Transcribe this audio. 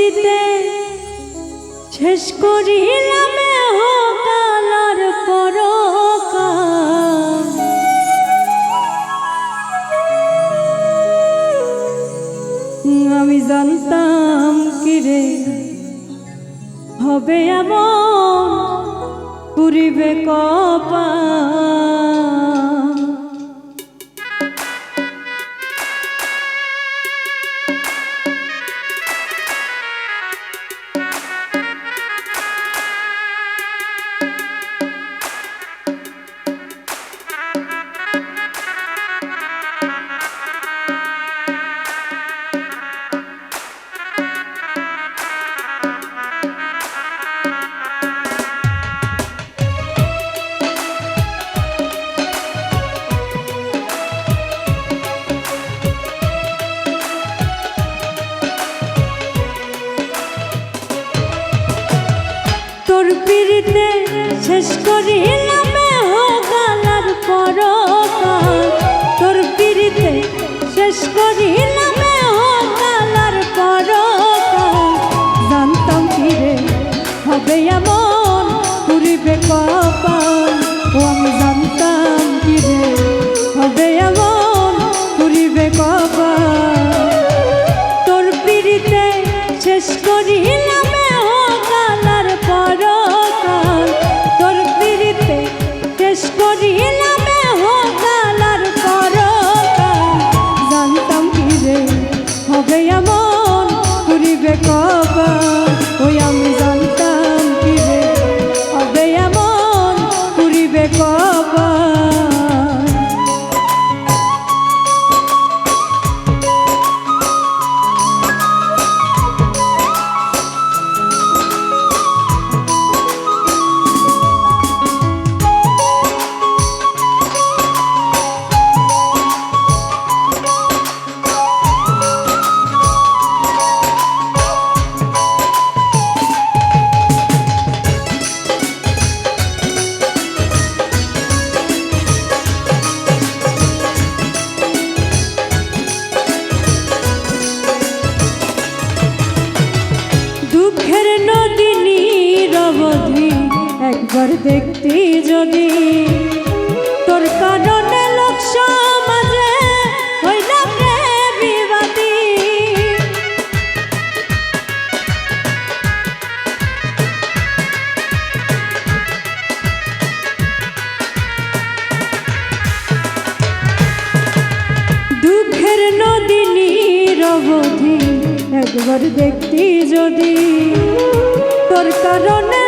পিরিতে শেষ করিলাম কালার পরকাল। আমি জানতাম কি রে হবে এমন পুরিবে কপাল। তোর পিরিতে শেষ করিলাম কালার পরকাল। তোর পিরিতে শেষ করিলাম কালার পরকাল। জানতাম কি রে হবে এমন পুরিবে কপাল। ও আমি জানতাম কি রে হবে এমন পুরিবে কপাল। তোর পিরিতে শেষ করিলাম কালার পরকাল। তোর পিরিতে শেষ করিলাম কালার পরকাল। জানতাম কি রে হবে এমন পুরিবে কপাল। ওই আমি জানতাম কি রে হবে এমন পুরিবে কপাল। দুঃখের নদী নিরবধি একবার দেখতি যদি, তোর কারণে লোক সমাজে হইলাম রে বিবাদী। দুঃখের নদী নিরবধি একবার দেখতি যদি, তোর কারণে